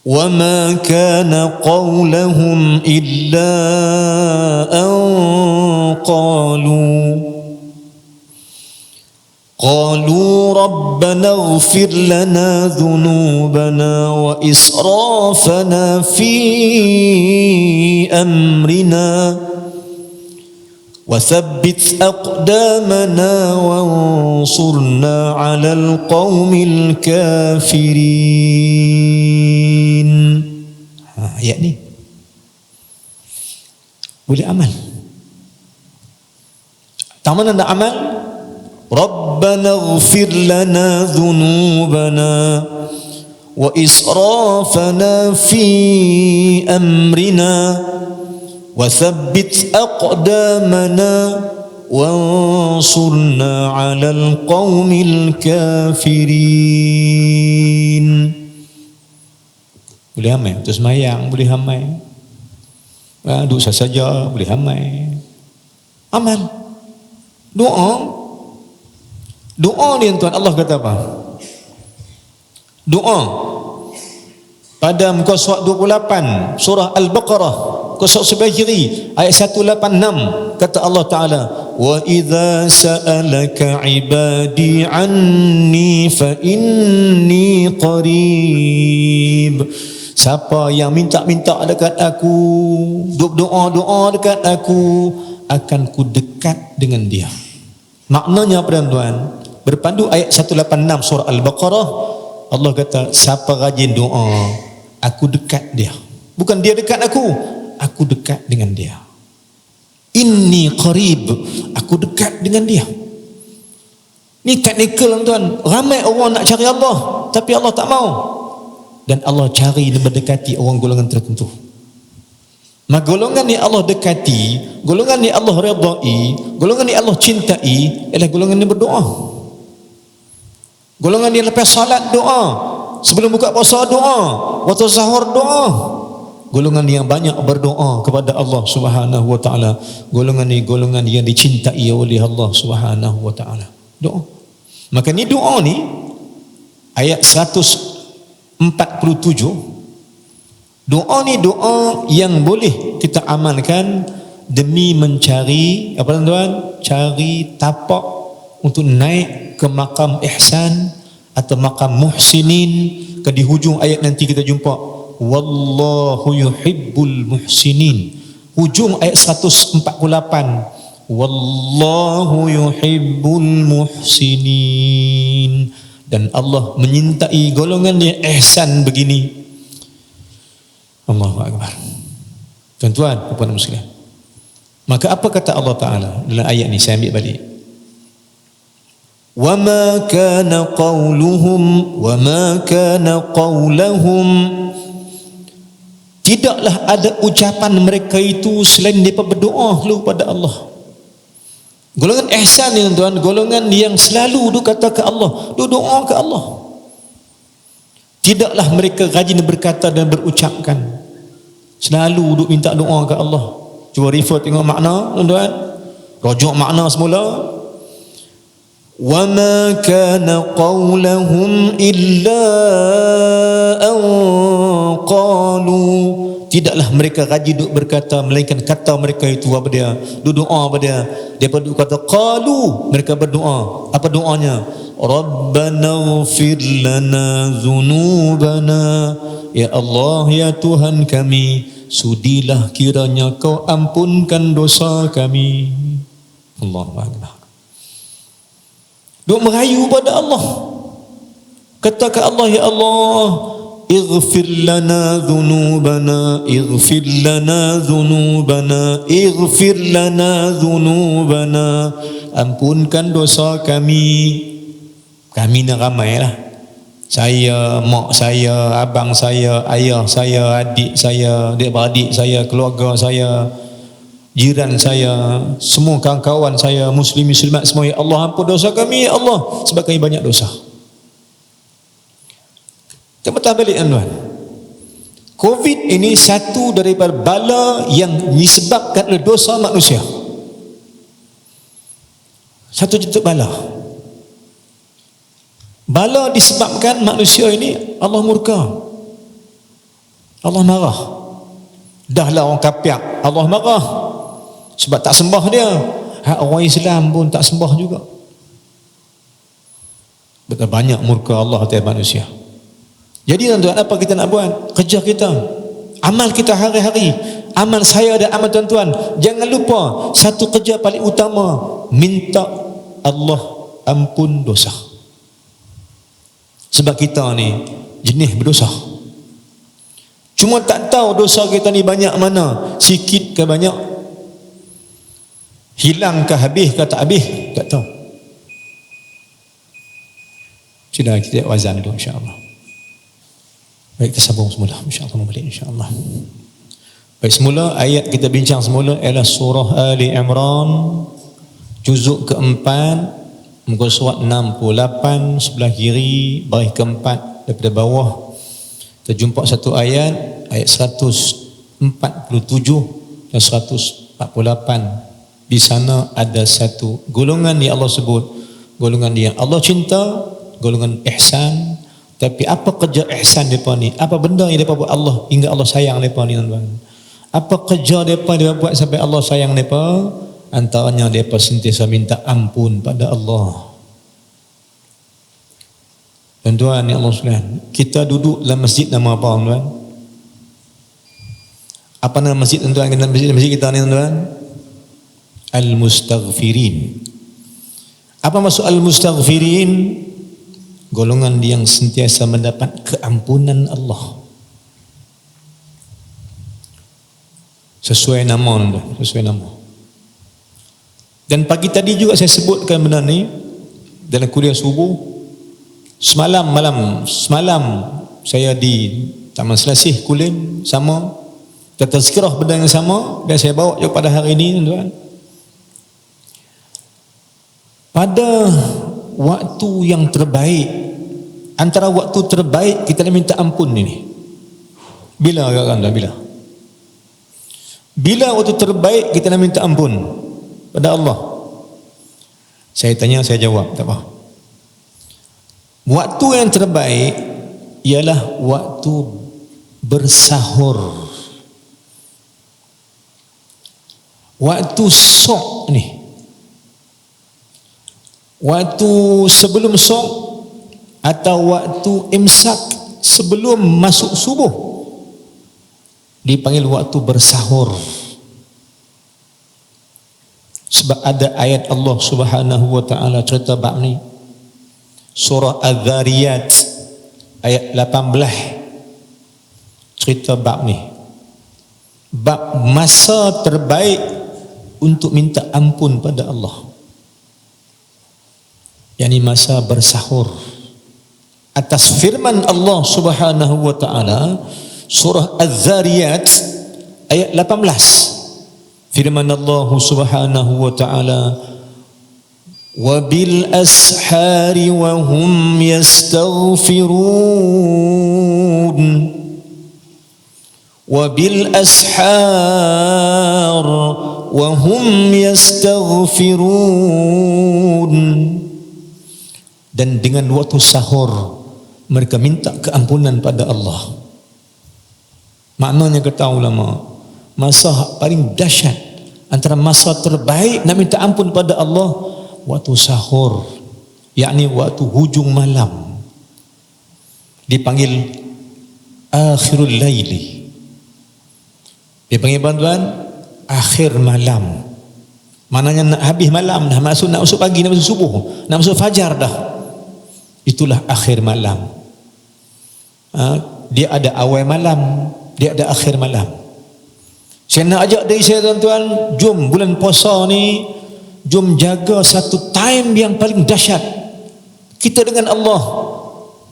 وَمَا كَانَ قَوْلَهُمْ إِلَّا أَنْ قَالُوا رَبَّنَا اغْفِرْ لَنَا ذُنُوبَنَا وَإِسْرَافَنَا فِي أَمْرِنَا وَثَبِّتْ أَقْدَامَنَا وَانصُرْنَا عَلَى الْقَوْمِ الْكَافِرِينَ. Ayat ni boleh amal. Tak mana nak amal? Rabbana ighfir lana dhunubana wa israfana fi amrina wa thabbit aqdamana wansurna 'alal qaumil kafirin. Boleh amal untuk semayang, boleh amal. Duduk saja boleh amal. Amal. Doa ni tuan, Allah kata apa? Doa pada muka surat 28 surah Al-Baqarah, muka surat sebelah kiri ayat 186, kata Allah Ta'ala, wa idza sa'alaka ibadi anni fa inni qarib. Siapa yang minta-minta dekat aku, doa dekat aku, akan ku dekat dengan dia. Maknanya apa tuan? Berpandu ayat 186 surah Al-Baqarah, Allah kata siapa rajin doa, aku dekat dia. Bukan dia dekat aku dekat dengan dia. Inni qarib, aku dekat dengan dia. Ni teknikal tuan. Ramai orang nak cari Allah, tapi Allah tak mau. Dan Allah cari dan mendekati orang golongan tertentu. Maka golongan ni Allah dekati, golongan ni Allah redai, golongan ni Allah cintai, ialah golongan ni berdoa. Golongan ni lepas salat doa, sebelum buka puasa doa, waktu sahur doa. Golongan ni yang banyak berdoa kepada Allah Subhanahu wa taala. Golongan ni golongan yang dicintai oleh Allah Subhanahu wa taala. Doa. Maka ni doa ni ayat 147. Doa ni doa yang boleh kita amalkan demi mencari apa tuan-tuan? Cari tapak untuk naik ke makam ihsan atau makam muhsinin. Ke di hujung ayat nanti kita jumpa wallahu yuhibbul muhsinin. Hujung ayat 148 wallahu yuhibbul muhsinin. Dan Allah menyintai golongan yang ihsan begini. Allahu Akbar. Tuan-tuan, puan-puan muslimin. Maka apa kata Allah Ta'ala dalam ayat ni? Saya ambil balik. وَمَا كَانَ قَوْلَهُمْ tidaklah ada ucapan mereka itu selain mereka berdoa lalu pada Allah. Golongan ihsan ni tuan, golongan yang selalu duk kata ke Allah, duk doa ke Allah. Tidaklah mereka rajin berkata dan berucapkan, selalu duk minta doa ke Allah. Cuba refer tengok makna tuan-tuan, rujuk makna semula. وَمَا كَانَ قَوْلَهُمْ إِلَّا أَنْ قَالُوا tidaklah mereka rajin duk berkata melainkan kata mereka itu apa dia? Doa apa dia? Dia duk kata qalu, mereka berdoa. Apa doanya? Rabbana ighfir lana dhunubana. Ya Allah, ya Tuhan kami, sudilah kiranya kau ampunkan dosa kami. Allahu Akbar. Duk merayu pada Allah. Kata ke Allah, ya Allah, ighfir lana dhunubana, ighfir lana dhunubana, ighfir lana dhunubana. Ampunkan dosa kami. Kami ni ramai lah. Saya, mak saya, abang saya, ayah saya, adik saya, adik-beradik saya, keluarga saya. jiran saya, semua kawan-kawan saya, muslim muslimat semua, ya Allah ampun dosa kami, ya Allah, sebab kami banyak dosa. Kita patah balik tuan. Covid ini satu daripada bala yang disebabkan oleh dosa manusia. Satu jenis bala. Bala disebabkan manusia ini Allah murka, Allah marah. Dahlah orang kafir, Allah marah sebab tak sembah dia. Orang Islam pun tak sembah juga. Betapa banyak murka Allah atas manusia. Jadi tuan-tuan, apa kita nak buat? Kerja kita, amal kita hari-hari, amal saya dan amal tuan-tuan. Jangan lupa satu kerja paling utama, minta Allah ampun dosa. Sebab kita ni jenis berdosa. Cuma tak tahu dosa kita ni banyak mana, sikit ke banyak, hilang ke habis ke tak habis, tak tahu. Sila kita wazan dulu insya-Allah. Baik, kita sambung semula insya-Allah, balik insya-Allah. Baik, semula ayat kita bincang semula ialah surah Ali Imran juzuk keempat, muka surat 68, sebelah kiri baris keempat daripada bawah. Kita jumpa satu ayat 147 dan 148. Di sana ada satu golongan yang Allah sebut, golongan yang Allah cinta, golongan ihsan. Tapi apa kerja ihsan mereka ni? Apa benda yang mereka buat Allah hingga Allah sayang mereka ni tuan-tuan? Apa kerja mereka buat sampai Allah sayang mereka? Antaranya mereka sentiasa minta ampun pada Allah. Tuan-tuan yang Allah sekalian, kita duduk dalam masjid nama apa tuan-tuan? Apa nama masjid tuan-tuan? Masjid kita ni tuan-tuan? Al-Mustaghfirin. Apa maksud Al-Mustaghfirin? Golongan yang sentiasa mendapat keampunan Allah. Sesuai nama tuan, sesuai nama. Dan pagi tadi juga saya sebutkan benda ni dalam kuliah subuh. Semalam saya di Taman Selasih Kulin sama, tazkirah benda yang sama, dan saya bawa juga pada hari ini tuan-tuan. Pada waktu yang terbaik, antara waktu terbaik kita nak minta ampun ini, bila tuan-tuan? Bila waktu terbaik kita nak minta ampun pada Allah? Saya tanya, saya jawab, tak apa. Waktu yang terbaik ialah waktu bersahur. Waktu sok ni, waktu sebelum sok atau waktu imsak sebelum masuk subuh dipanggil waktu bersahur. Sebab ada ayat Allah Subhanahu wa taala cerita bab ni. Surah Az-Zariyat ayat 18 cerita bab ni. Bab masa terbaik untuk minta ampun pada Allah, yakni masa bersahur. Atas firman Allah Subhanahu wa taala surah Az-Zariyat ayat 18, firman Allah Subhanahu wa taala, wa bil ashari wa hum yastaghfirun, wa bil ashar wa hum yastaghfirun, dan dengan waktu sahur mereka minta keampunan pada Allah. Maknanya kata ulama, masa paling dahsyat, antara masa terbaik nak minta ampun pada Allah, waktu sahur, yakni waktu hujung malam, dipanggil akhirul laili. Dipanggil bantuan akhir malam. Maknanya nak habis malam dah, nak masuk pagi, nak masuk subuh, nak masuk fajar dah. Itulah akhir malam. Dia ada awal malam, dia ada akhir malam. Saya nak ajak diri saya tuan-tuan, jom bulan puasa ni, jom jaga satu time yang paling dahsyat kita dengan Allah,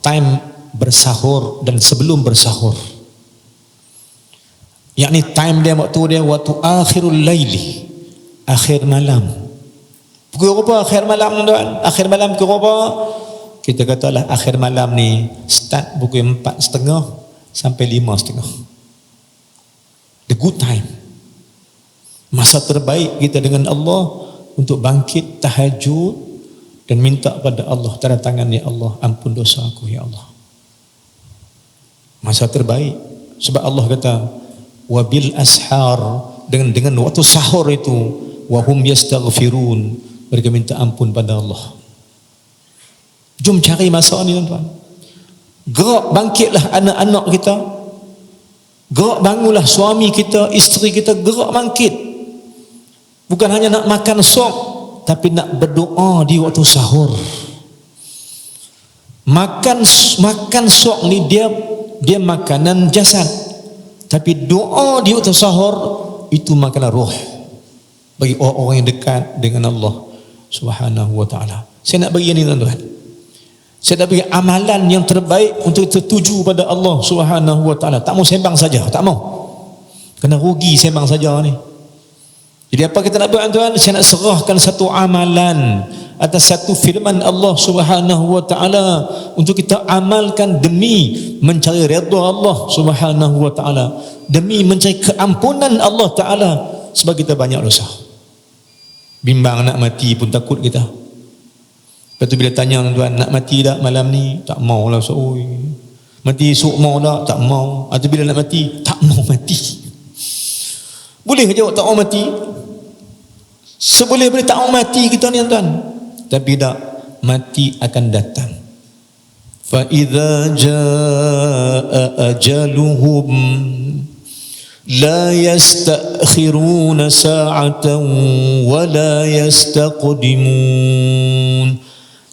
time bersahur dan sebelum bersahur. yakni time dia, waktu akhirul laili, akhir malam. Pukul berapa akhir malam tuan? Akhir malam pukul berapa? Kita katalah akhir malam ni start pukul 4:30 sampai 5:30. The good time. Masa terbaik kita dengan Allah untuk bangkit tahajud dan minta pada Allah, tanda tangan, ya Allah, ampun dosa aku ya Allah. Masa terbaik. Sebab Allah kata wabil ashar, dengan waktu sahur itu, wahum yastaghfirun, mereka minta ampun pada Allah. Jom cari masa ni tuan-tuan. Gerak bangkitlah anak-anak kita. Gerak bangunlah suami kita, isteri kita, gerak bangkit. Bukan hanya nak makan sok, tapi nak berdoa di waktu sahur. Makan sok ni dia makanan jasad, tapi doa di waktu sahur itu makanan roh bagi orang-orang yang dekat dengan Allah Subhanahu wa taala. Saya nak bagi ini tuan-tuan. Saya nak bagi amalan yang terbaik untuk kita tuju pada Allah Subhanahu wa taala. Tak mau sembang saja, tak mau. Kena rugi sembang saja ni. Jadi apa kita nak buat tuan? Saya nak serahkan satu amalan atas satu firman Allah Subhanahu wa taala untuk kita amalkan demi mencari redha Allah Subhanahu wa taala, demi mencari keampunan Allah taala, sebab kita banyak dosa. Bimbang nak mati pun takut kita. Lepas tu bila tanya tuan, nak mati tak malam ni? Tak maulah soi. Mati esok mau tak mau. Atau bila nak mati? Tak mau mati. Boleh jawab tak mau mati? Seboleh-boleh tak mau mati kita ni tuan. Tapi tak, mati akan datang. Fa idza jaa ajaluhum la yastakhiruna sa'atan wa la yastaqdimun.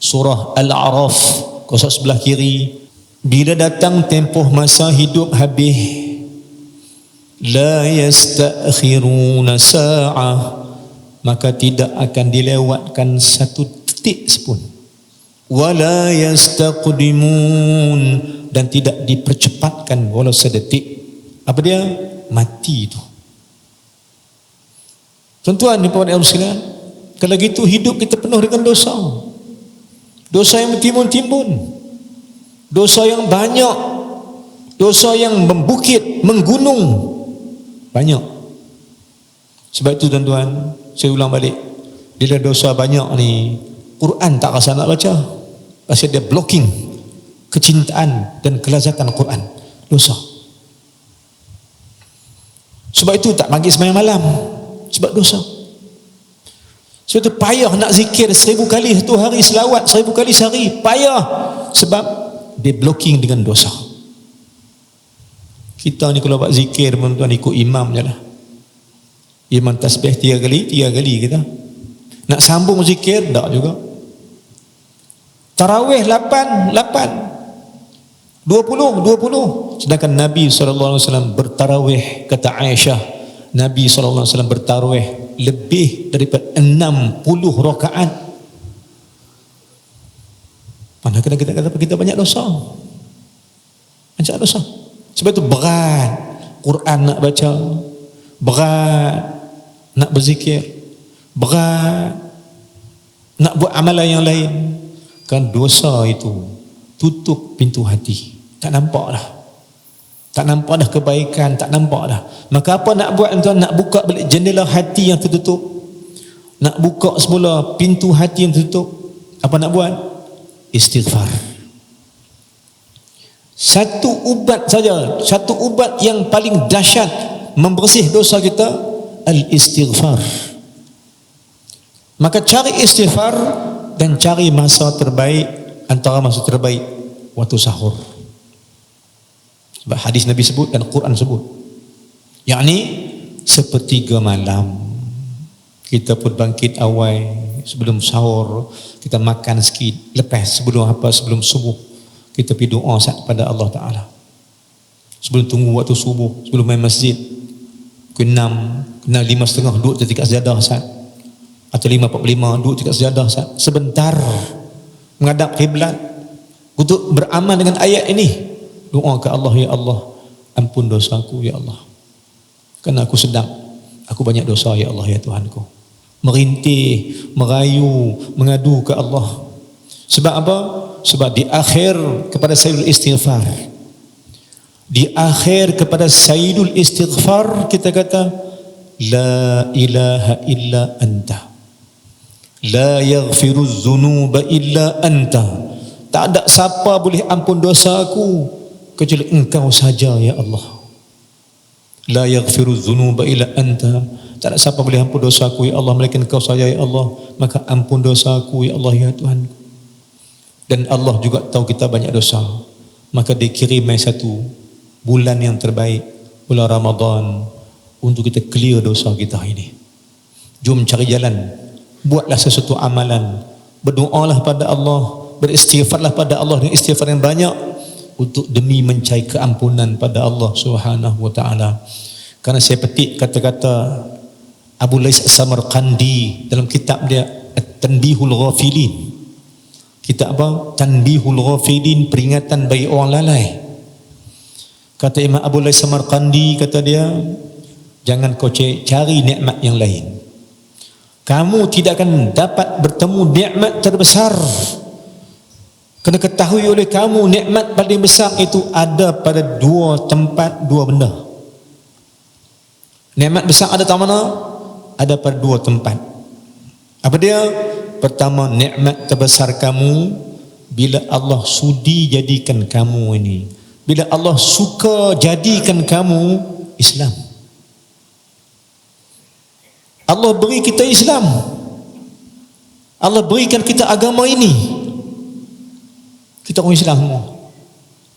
Surah Al-A'raf, kosak sebelah kiri. Bila datang tempoh masa hidup habis, la yastakhiruna sa'ah, maka tidak akan dilewatkan satu detik sepun. Wala yastaqdimun, dan tidak dipercepatkan walau sedetik. Apa dia? Mati itu. Tuan-tuan dan puan-puan sekalian, kalau gitu hidup kita penuh dengan dosa. Dosa yang bertimbun-timbun. Dosa yang banyak. Dosa yang membukit, menggunung. Banyak. Sebab itu tuan-tuan, saya ulang balik, bila dosa banyak ni, Quran tak rasa nak baca. Pasal dia blocking kecintaan dan kelazatan Quran. Dosa. Sebab itu tak bagi sembahyang malam, sebab dosa. Sebab itu payah nak zikir 1000 kali satu hari, selawat 1000 kali sehari, payah. Sebab dia blocking dengan dosa. Kita ni kalau buat zikir tuan-tuan ikut imam je lah. Imam tasbih 3 kali kita. Nak sambung zikir tak juga. Tarawih 8, 20. Sedangkan Nabi SAW bertarawih, kata Aisyah, Nabi SAW bertarawih lebih daripada 60 rakaat. Mana kita banyak dosa. Banyak dosa. Sebab itu berat Quran nak baca, berat nak berzikir, berat nak buat amalan yang lain. Kan dosa itu tutup pintu hati. Tak nampak dah. Tak nampak dah kebaikan, tak nampak dah. Maka apa nak buat tuan? Nak buka balik jendela hati yang tertutup. Nak buka semula pintu hati yang tertutup. Apa nak buat? Istighfar. Satu ubat saja, satu ubat yang paling dahsyat membersih dosa kita, al-istighfar. Maka cari istighfar dan cari masa terbaik. Antara masa terbaik waktu sahur. Sebab hadis Nabi sebut dan Quran sebut, yakni sepertiga malam. Kita pun bangkit awal sebelum sahur, kita makan sikit, lepas sebelum subuh kita pergi doa pada Allah Ta'ala. Sebelum tunggu waktu subuh, sebelum main masjid, pukul 6, 5:30 duduk dekat sejadah Ustaz. Atau 5:45 duduk dekat sejadah Ustaz. Sebentar menghadap kiblat untuk beramal dengan ayat ini. Doa ke Allah, ya Allah, ampun dosaku ya Allah. Kerana aku sedang, aku banyak dosa ya Allah ya Tuhanku. Merintih, merayu, mengadu ke Allah. Sebab apa? Sebab di akhir kepada sayyidul istighfar. Di akhir kepada sayyidul istighfar kita kata la ilaha illa anta. La yaghfiru dzunuba illa anta. Tak ada siapa boleh ampun dosa aku kecuali engkau saja ya Allah. La yaghfiru dzunuba illa anta. Tak ada siapa boleh ampun dosa aku ya Allah melainkan engkau saja ya Allah. Maka ampun dosa aku ya Allah ya Tuhan. Dan Allah juga tahu kita banyak dosa. Maka dikirim satu bulan yang terbaik, bulan Ramadan, untuk kita clear dosa kita ini. Jom cari jalan. Buatlah sesuatu amalan. Berdoalah pada Allah, beristighfarlah pada Allah dengan istighfar yang banyak untuk demi mencari keampunan pada Allah Subhanahu wa taala. Karena saya petik kata-kata Abu Lais Samarqandi dalam kitab dia At-Tanbihul Ghafilin. Kitab apa? Tanbihul Ghafilin, peringatan bagi orang lalai. Kata Imam Abu Lais Samarqandi, kata dia, jangan kau cari nikmat yang lain. Kamu tidak akan dapat bertemu nikmat terbesar. Kena ketahui oleh kamu nikmat paling besar itu ada pada dua tempat, dua benda. Nikmat besar ada di mana? Ada pada dua tempat. Apa dia? Pertama, nikmat terbesar kamu bila Allah sudi jadikan kamu ini. Bila Allah suka jadikan kamu Islam. Allah beri kita Islam. Allah berikan kita agama ini. Kita orang Islam semua.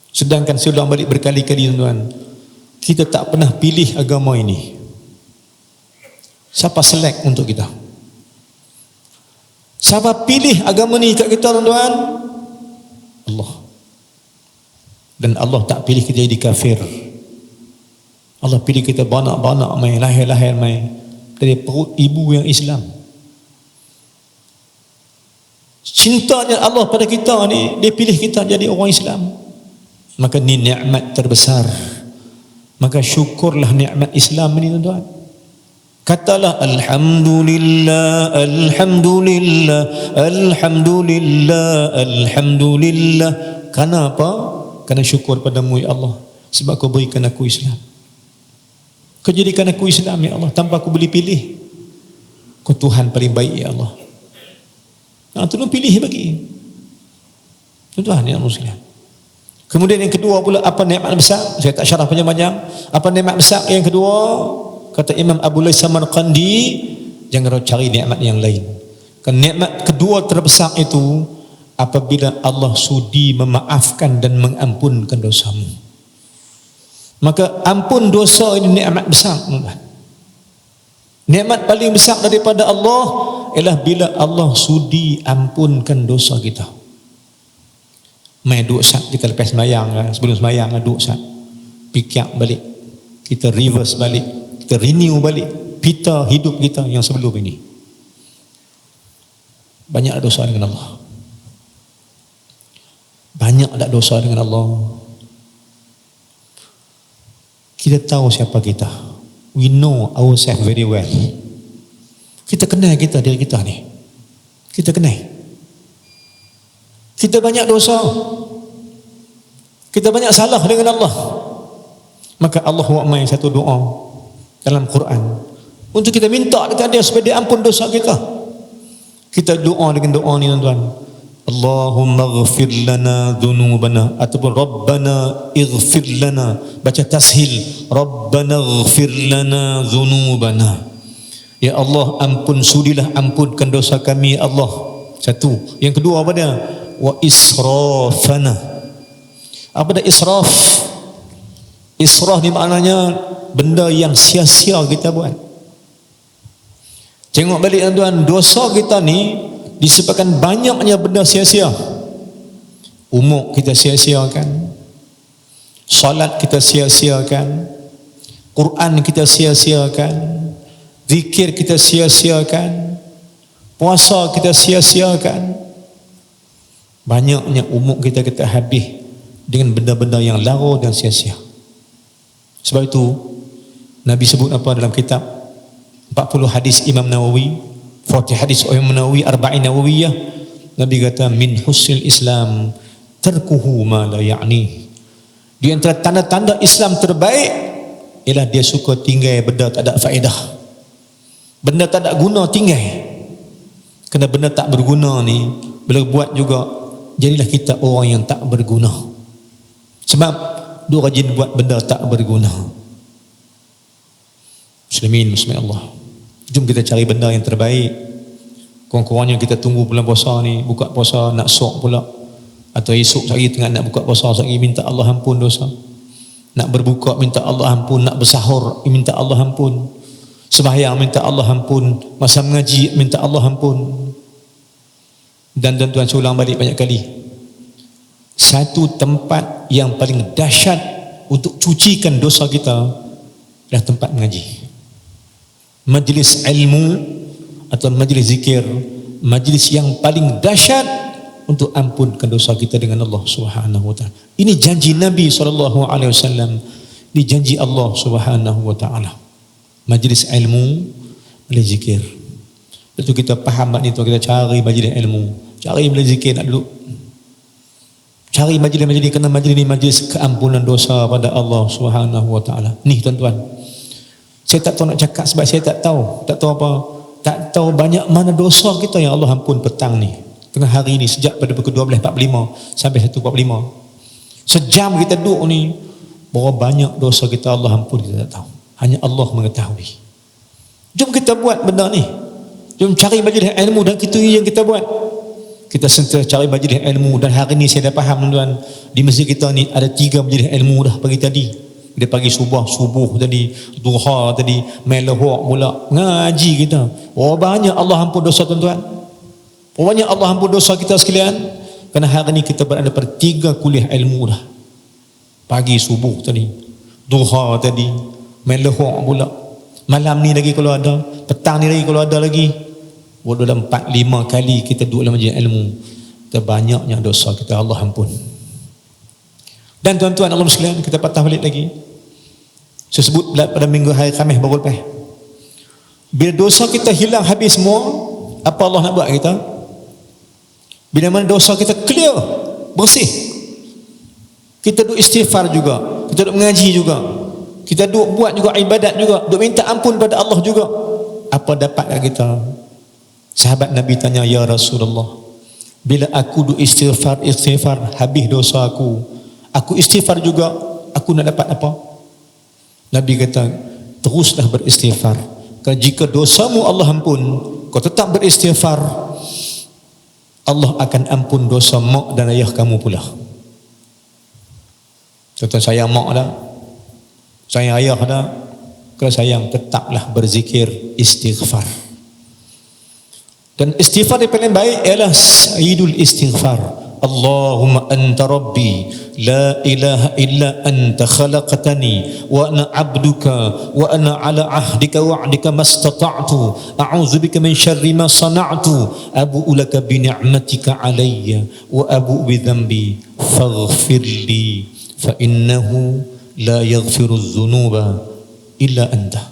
Sedangkan saya ulang balik berkali-kali tuan-tuan, kita tak pernah pilih agama ini. Siapa select untuk kita? Siapa pilih agama ni kat kita tuan-tuan? Allah. Dan Allah tak pilih kita jadi kafir. Allah pilih kita banak-banak mai, lahir-lahir mai dari perut ibu yang Islam. Cintanya Allah pada kita ni, dia pilih kita jadi orang Islam. Maka ni nikmat terbesar. Maka syukurlah nikmat Islam ni tuan-tuan. Katalah alhamdulillah, alhamdulillah, alhamdulillah, alhamdulillah. Kenapa? Kerana syukur padamu ya Allah, sebab kau berikan aku Islam. Kau jadikan aku Islam ya Allah, tanpa aku boleh pilih. Kau Tuhan paling baik ya Allah. Tolong pilih bagi Tuhan ya Allah. Kemudian yang kedua pula, apa nikmat besar? Saya tak syarah panjang-panjang. Apa nikmat besar yang kedua? Kata Imam Abu Lais Samarqandi, jangan cari nikmat yang lain. Kerana nikmat kedua terbesar itu apabila Allah sudi memaafkan dan mengampunkan dosamu. Maka ampun dosa ini nikmat besar. Nikmat paling besar daripada Allah ialah bila Allah sudi ampunkan dosa kita. Mai duduk sat kita lepas sembahyang, sebelum sembahyang duduk sat, fikir balik, kita reverse balik, kita renew balik pita hidup kita yang sebelum ini. Banyak dosa dengan Allah. Banyak ada dosa dengan Allah. Kita tahu siapa kita. We know ourselves very well. Kita kenal kita, diri kita ni. Kita kenal. Kita banyak dosa. Kita banyak salah dengan Allah. Maka Allah wa'amai satu doa dalam Quran untuk kita minta dekat dia supaya dia ampun dosa kita. Kita doa dengan doa ni tuan-tuan. Allahumma ighfir lana dhunubana, ataupun Rabbana ighfir lana, baca tashil, Rabbana ighfir lana dhunubana. Ya Allah, ampun, sudilah ampunkan dosa kami Allah. Satu. Yang kedua apa dia? Wa israfana. Apa dia israf? Israf ni maknanya benda yang sia-sia kita buat. Tengok balik tuan-tuan, dosa kita ni disebabkan banyaknya benda sia-sia. Umur kita sia-siakan, salat kita sia-siakan, Quran kita sia-siakan, zikir kita sia-siakan, puasa kita sia-siakan. Banyaknya umur kita habis dengan benda-benda yang lara dan sia-sia. Sebab itu Nabi sebut apa dalam kitab 40 hadis Imam Nawawi, 40 hadis Imam Nawawi, 40 Nawawiyah. Nabi kata min husnil Islam tarkuhu ma la ya'ni. Di antara tanda-tanda Islam terbaik ialah dia suka tinggal benda tak ada faedah. Benda tak ada guna tinggal. Kerana benda tak berguna ni bila buat juga jadilah kita orang yang tak berguna. Sebab dia rajin buat benda tak berguna. Muslimin, muslimin Allah, jom kita cari benda yang terbaik. Kurang-kurangnya kita tunggu bulan puasa ni, buka puasa nak sok pula, atau esok hari tengah nak buka puasa lagi minta Allah ampun dosa, nak berbuka minta Allah ampun, nak bersahur minta Allah ampun, sembahyang minta Allah ampun, masa mengaji minta Allah ampun. Dan tuan-tuan, saya ulang balik banyak kali, satu tempat yang paling dahsyat untuk cucikan dosa kita adalah tempat mengaji. Majlis ilmu atau majlis zikir, majlis yang paling dahsyat untuk ampunkan dosa kita dengan Allah Subhanahu wa taala. Ini janji Nabi sallallahu alaihi wasallam, ini janji Allah Subhanahu wa taala. Majlis ilmu, majlis zikir. Lepas kita faham makna itu, kita cari majlis ilmu, cari majlis zikir nak duduk. Cari majlis-majlis, kerana majlis ini majlis keampunan dosa pada Allah Subhanahu wa taala. Ni tuan-tuan, saya tak tahu nak cakap sebab saya tak tahu apa, tak tahu banyak mana dosa kita yang Allah ampun petang ni, tengah hari ni, sejak pada pukul 12.45 sampai 1.45. Sejam kita duduk ni, berapa banyak dosa kita Allah ampun kita tak tahu. Hanya Allah mengetahui. Jom kita buat benda ni. Jom cari majlis ilmu, dan itu yang kita buat. Kita sentiasa cari majlis ilmu, dan hari ni saya dah faham tuan-tuan, di masjid kita ni ada 3 majlis ilmu dah pagi tadi. Dia pagi subuh tadi, duha tadi, main lohok pula, ngaji kita. Oh banyak Allah ampun dosa tuan-tuan. Oh banyak Allah ampun dosa kita sekalian. Kerana hari ni kita berada pada 3 kuliah ilmu dah. Pagi subuh tadi, duha tadi, main lohok pula. Malam ni lagi kalau ada, petang ni lagi kalau ada lagi. Dalam 4-5 kali kita duduk dalam majlis ilmu. Terbanyaknya dosa kita Allah ampun. Dan tuan-tuan Allah sekalian, kita patah balik lagi. Saya sebut pada minggu hari Khamis baru lepas. Bila dosa kita hilang habis semua, apa Allah nak buat kita? Bila mana dosa kita clear, bersih, kita duduk istighfar juga, kita duduk mengaji juga, kita duduk buat juga ibadat juga, duduk minta ampun pada Allah juga. Apa dapat kita? Sahabat Nabi tanya, ya Rasulullah, bila aku duduk istighfar habis dosa aku istighfar juga, aku nak dapat apa? Nabi kata, teruslah beristighfar. Kerana jika dosamu Allah ampun, kau tetap beristighfar, Allah akan ampun dosa mak dan ayah kamu pula. Contoh sayang mak dah, sayang ayah dah, kalau sayang tetaplah berzikir istighfar. Dan istighfar yang paling baik ialah sayyidul istighfar. Allahumma anta rabbi la ilaha illa anta khalaqtani wa ana abduka wa ana ala ahdika wa'dika mastata'tu a'udzu bika min syarri ma sana'tu abu'u laka bi ni'matika alayya wa abu'u bi dhanbi faghfirli fa innahu la yaghfiru dzunuba illa anta.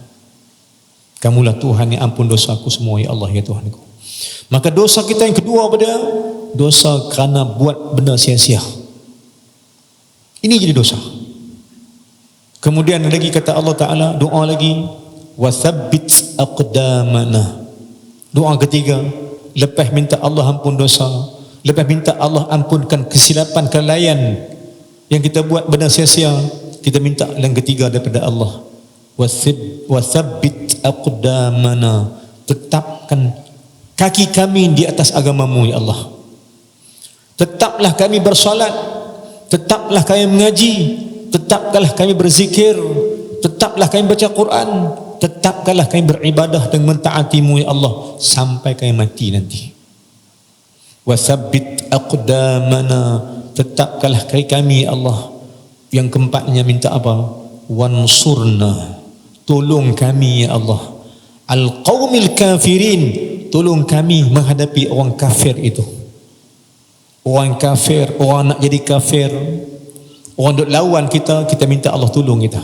Kamulah Tuhan yang ampun dosaku semua, ya Allah, ya Tuhanku. Maka dosa kita yang kedua pada dosa kerana buat benda sia-sia. Ini jadi dosa. Kemudian lagi kata Allah Ta'ala, doa lagi, wathabbit aqdamana. Doa ketiga, lepas minta Allah ampun dosa, lepas minta Allah ampunkan kesilapan, kelalaian yang kita buat benda sia-sia, kita minta yang ketiga daripada Allah, wathabbit aqdamana, tetapkan kaki kami di atas agamamu, ya Allah. Tetaplah kami bersolat, tetaplah kami mengaji, tetaplah kami berzikir, tetaplah kami baca Quran, tetapkanlah kami beribadah dan mentaatimu, ya Allah, sampai kami mati nanti. Wasabbit aqdamana, tetapkanlah kami, ya Allah. Yang keempatnya minta apa? Wansurna, tolong kami, ya Allah, al-qaumil kafirin, tolong kami menghadapi orang kafir itu. Orang kafir, orang nak jadi kafir, orang duk lawan kita, kita minta Allah tolong kita.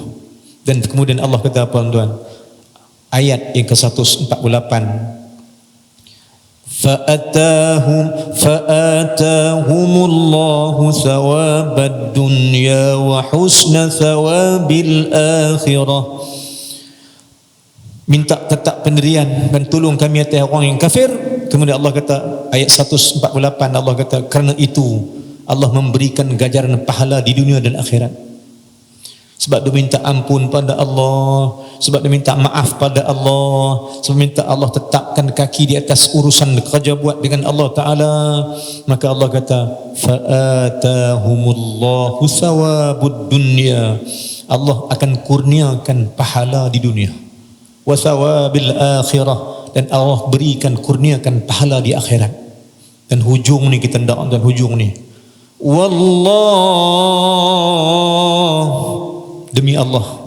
Dan kemudian Allah kata apa tuan? Ayat yang ke-148, fa'atahumullahu thawabad dunya wa husna thawabil akhirah. Minta tetap pendirian dan tolong kami atas orang yang kafir. Kemudian Allah kata, ayat 148, Allah kata, kerana itu Allah memberikan ganjaran pahala di dunia dan akhirat. Sebab dia minta ampun pada Allah, sebab dia minta maaf pada Allah, sebab minta Allah tetapkan kaki di atas urusan kerja buat dengan Allah Ta'ala. Maka Allah kata, fa'atahumullahu thawabud dunya. Allah akan kurniakan pahala di dunia. Wa thawabil akhirah. Dan Allah berikan kurniakan pahala di akhirat. Dan hujung ni kita hendak, dan hujung ni, wallah, demi Allah,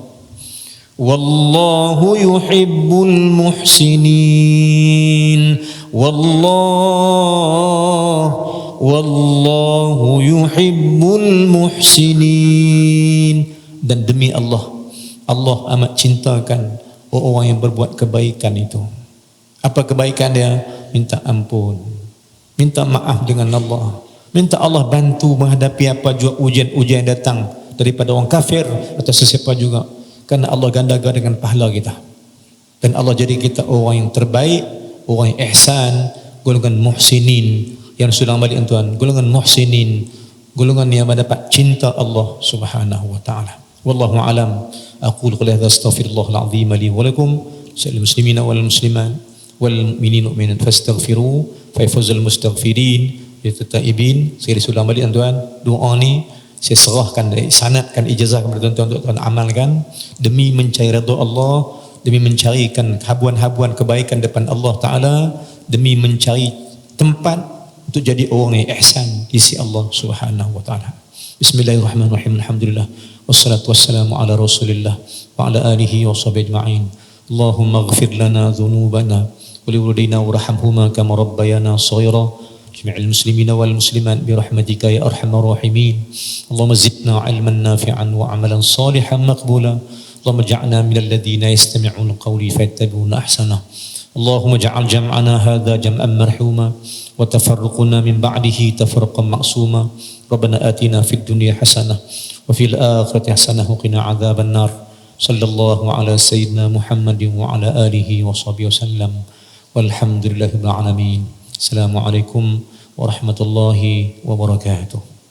wallahu yuhibbul muhsinin. Wallahu yuhibbul muhsinin. Dan demi Allah, Allah amat cintakan orang yang berbuat kebaikan itu. Apa kebaikan dia? Minta ampun, minta maaf dengan Allah, minta Allah bantu menghadapi apa jua ujian-ujian yang datang daripada orang kafir atau sesiapa juga, kerana Allah gandakan dengan pahala kita. Dan Allah jadi kita orang yang terbaik, orang yang ihsan, golongan muhsinin. Yang sudah balik tuan, golongan muhsinin, golongan yang mendapat cinta Allah Subhanahu wa taala. Wallahu alam. Aqulu qul hadza astaghfirullahal azim li wa lakum, sa'il muslimina wal muslimat wal mu'minina wal mu'minat fastaghfiru fa yafuzul mustaghfirin yatataibin. Sekali sudah balik tuan, doa ni saya serahkan, sanadkan ijazah kepada tuan-tuan untuk tuan amalkan demi mencari redha Allah, demi mencarikan habuan-habuan kebaikan depan Allah Ta'ala, demi mencari tempat untuk jadi orang yang ihsan di sisi Allah Subhanahu wa Ta'ala. Bismillahirrahmanirrahim. Alhamdulillah wassalatu wassalamu ala Rasulillah wa ala alihi wa sahbihi ajma'in. Allahumma ighfir lana dhunubana wa liwalidayna warhamhuma kama rabbayana shaghira. جميع المسلمين والمسلمات برحمتك يا أرحم الراحمين. اللهم زدنا علما نافعا وعملا صالحا مقبولا. اللهم اجعلنا من الذين يستمعون قولي فيتبعون أحسنه. اللهم اجعل جمعنا هذا جمعا مرحوما وتفرقنا من بعده تفرقا معصوما. ربنا آتنا في الدنيا حسنة وفي الآخرة حسنة وقنا عذاب النار. صلى الله على سيدنا محمد وعلى آله وصحبه وسلم والحمد لله رب العالمين. Assalamualaikum warahmatullahi wabarakatuh.